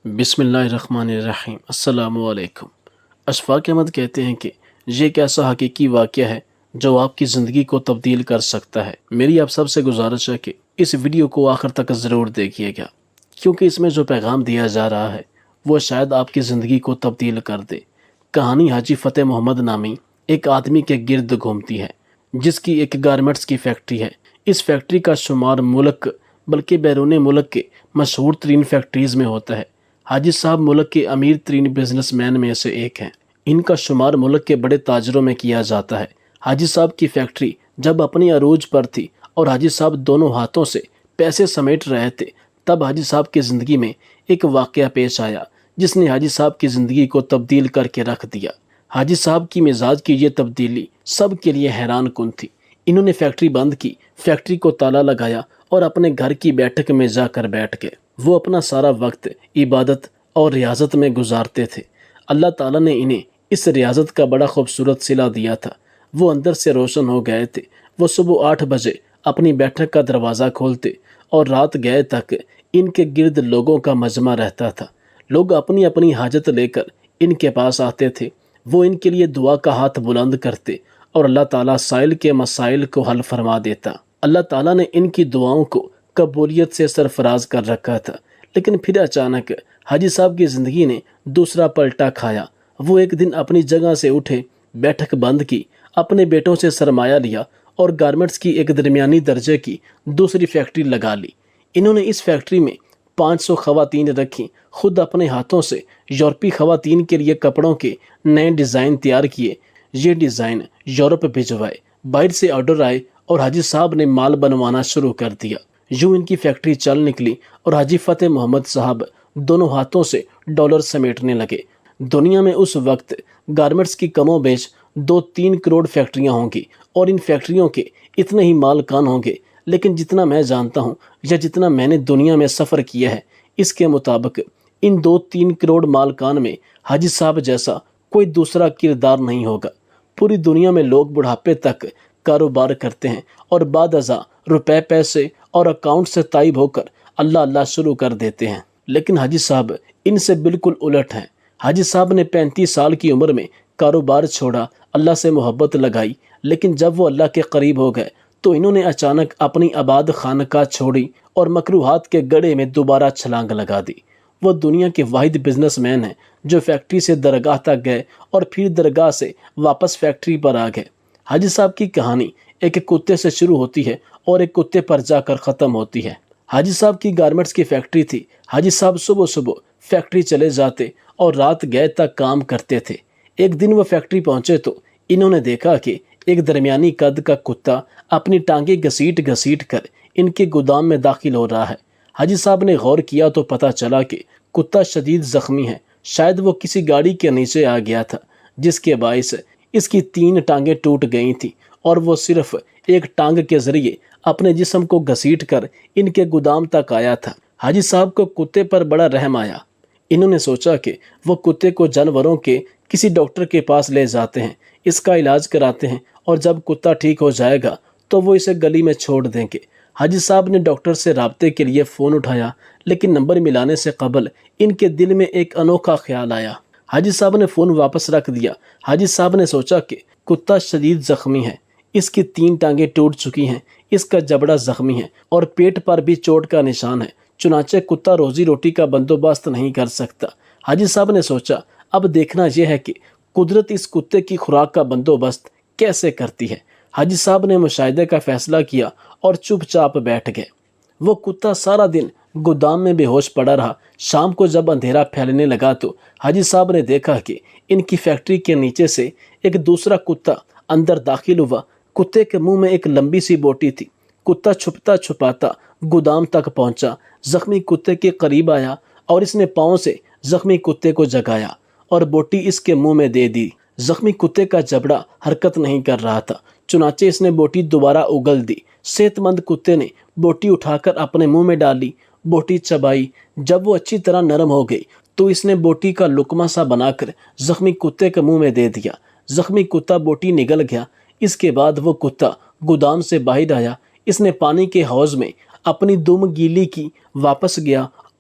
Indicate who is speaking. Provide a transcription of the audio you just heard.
Speaker 1: بسم اللہ الرحمن الرحیم۔ السلام علیکم۔ اشفاق احمد کہتے ہیں کہ یہ ایک ایسا حقیقی واقعہ ہے جو آپ کی زندگی کو تبدیل کر سکتا ہے۔ میری آپ سب سے گزارش ہے کہ اس ویڈیو کو آخر تک ضرور دیکھیے گا، کیونکہ اس میں جو پیغام دیا جا رہا ہے وہ شاید آپ کی زندگی کو تبدیل کر دے۔ کہانی حاجی فتح محمد نامی ایک آدمی کے گرد گھومتی ہے جس کی ایک گارمنٹس کی فیکٹری ہے۔ اس فیکٹری کا شمار ملک بلکہ بیرون ملک کے مشہور ترین فیکٹریز میں ہوتا ہے۔ حاجی صاحب ملک کے امیر ترین بزنس مین میں سے ایک ہیں۔ ان کا شمار ملک کے بڑے تاجروں میں کیا جاتا ہے۔ حاجی صاحب کی فیکٹری جب اپنی عروج پر تھی اور حاجی صاحب دونوں ہاتھوں سے پیسے سمیٹ رہے تھے، تب حاجی صاحب کی زندگی میں ایک واقعہ پیش آیا جس نے حاجی صاحب کی زندگی کو تبدیل کر کے رکھ دیا۔ حاجی صاحب کی مزاج کی یہ تبدیلی سب کے لیے حیران کن تھی۔ انہوں نے فیکٹری بند کی، فیکٹری کو تالا لگایا اور اپنے گھر کی بیٹھک میں جا کر بیٹھ گئے۔ وہ اپنا سارا وقت عبادت اور ریاضت میں گزارتے تھے۔ اللہ تعالیٰ نے انہیں اس ریاضت کا بڑا خوبصورت صلہ دیا تھا۔ وہ اندر سے روشن ہو گئے تھے۔ وہ صبح 8 بجے اپنی بیٹھک کا دروازہ کھولتے اور رات گئے تک ان کے گرد لوگوں کا مجمع رہتا تھا۔ لوگ اپنی اپنی حاجت لے کر ان کے پاس آتے تھے۔ وہ ان کے لیے دعا کا ہاتھ بلند کرتے اور اللہ تعالیٰ سائل کے مسائل کو حل فرما دیتا۔ اللہ تعالیٰ نے ان کی دعاؤں کو قبولیت سے سرفراز کر رکھا تھا۔ لیکن پھر اچانک حاجی صاحب کی زندگی نے دوسرا پلٹا کھایا۔ وہ ایک دن اپنی جگہ سے اٹھے، بیٹھک بند کی، اپنے بیٹوں سے سرمایہ لیا اور گارمنٹس کی ایک درمیانی درجے کی دوسری فیکٹری لگا لی۔ انہوں نے اس فیکٹری میں 500 خواتین رکھیں، خود اپنے ہاتھوں سے یورپی خواتین کے لیے کپڑوں کے نئے ڈیزائن تیار کیے۔ یہ ڈیزائن یورپ بھجوائے، باہر سے آرڈر آئے اور حاجی صاحب نے مال بنوانا شروع کر دیا۔ یوں ان کی فیکٹری چل نکلی اور حاجی فتح محمد صاحب دونوں ہاتھوں سے ڈالر سمیٹنے لگے۔ دنیا میں اس وقت گارمنٹس کی کم و بیش 2-3 کروڑ فیکٹریاں ہوں گی اور ان فیکٹریوں کے اتنے ہی مالکان ہوں گے، لیکن جتنا میں جانتا ہوں یا جتنا میں نے دنیا میں سفر کیا ہے، اس کے مطابق ان 2-3 کروڑ مالکان میں حاجی صاحب جیسا کوئی دوسرا کردار نہیں ہوگا۔ پوری دنیا میں لوگ بڑھاپے تک کاروبار کرتے ہیں اور بعد ازاں روپے پیسے اور اکاؤنٹ سے تائب ہو کر اللہ اللہ شروع کر دیتے ہیں، لیکن حاجی صاحب ان سے بالکل الٹ ہیں۔ حاجی صاحب نے 35 سال کی عمر میں کاروبار چھوڑا، اللہ سے محبت لگائی، لیکن جب وہ اللہ کے قریب ہو گئے تو انہوں نے اچانک اپنی آباد خانقاہ چھوڑی اور مکروہات کے گڑھے میں دوبارہ چھلانگ لگا دی۔ وہ دنیا کے واحد بزنس مین ہیں جو فیکٹری سے درگاہ تک گئے اور پھر درگاہ سے واپس فیکٹری پر آ گئے۔ حاجی صاحب کی کہانی ایک کتے سے شروع ہوتی ہے اور ایک کتے پر جا کر ختم ہوتی ہے۔ حاجی صاحب کی گارمنٹس کی فیکٹری تھی۔ حاجی صاحب صبح صبح فیکٹری چلے جاتے اور رات گئے تک کام کرتے تھے۔ ایک دن وہ فیکٹری پہنچے تو انہوں نے دیکھا کہ ایک درمیانی قد کا کتا اپنی ٹانگیں گھسیٹ گھسیٹ کر ان کے گودام میں داخل ہو رہا ہے۔ حاجی صاحب نے غور کیا تو پتہ چلا کہ کتا شدید زخمی ہے۔ شاید وہ کسی گاڑی کے نیچے آ گیا تھا جس کے باعث اس کی 3 ٹانگیں ٹوٹ گئی تھیں اور وہ صرف ایک ٹانگ کے ذریعے اپنے جسم کو گھسیٹ کر ان کے گودام تک آیا تھا۔ حاجی صاحب کو کتے پر بڑا رحم آیا۔ انہوں نے سوچا کہ وہ کتے کو جانوروں کے کسی ڈاکٹر کے پاس لے جاتے ہیں، اس کا علاج کراتے ہیں اور جب کتا ٹھیک ہو جائے گا تو وہ اسے گلی میں چھوڑ دیں گے۔ حاجی صاحب نے ڈاکٹر سے رابطے کے لیے فون اٹھایا، لیکن نمبر ملانے سے قبل ان کے دل میں ایک انوکھا خیال آیا۔ حاجی صاحب نے فون واپس رکھ دیا۔ حاجی صاحب نے سوچا کہ کتا شدید زخمی ہے، اس کی 3 ٹانگیں ٹوٹ چکی ہیں، اس کا جبڑا زخمی ہے اور پیٹ پر بھی چوٹ کا نشان ہے، چنانچہ کتا روزی روٹی کا بندوبست نہیں کر سکتا۔ حاجی صاحب نے سوچا اب دیکھنا یہ ہے کہ قدرت اس کتے کی خوراک کا بندوبست کیسے کرتی ہے۔ حاجی صاحب نے مشاہدے کا فیصلہ کیا اور چپ چاپ بیٹھ گئے۔ وہ کتا سارا دن گودام میں بے ہوش پڑا رہا۔ شام کو جب اندھیرا پھیلنے لگا تو حاجی صاحب نے دیکھا کہ ان کی فیکٹری کے نیچے سے ایک دوسرا کتا اندر داخل ہوا۔ کتے کے منہ میں ایک لمبی سی بوٹی تھی۔ کتا چھپتا چھپاتا گودام تک پہنچا، زخمی کتے کے قریب آیا اور اس نے پاؤں سے زخمی کتے کو جگایا اور بوٹی اس کے منہ میں دے دی۔ زخمی کتے کا جبڑا حرکت نہیں کر رہا تھا، چنانچہ اس نے بوٹی دوبارہ اگل دی۔ صحت مند کتے نے بوٹی اٹھا کر اپنے منہ میں ڈالی، بوٹی چبائی۔ جب وہ اچھی طرح نرم ہو گئی تو اس نے بوٹی کا لقمہ سا بنا کر زخمی کتے کے منہ میں دے دیا۔ زخمی کتا بوٹی نگل گیا۔ اس کے بعد وہ کتا گودام سے باہر آیا۔ اس نے پانی کے حوض میں اپنی دم گیلی کی، واپس گیا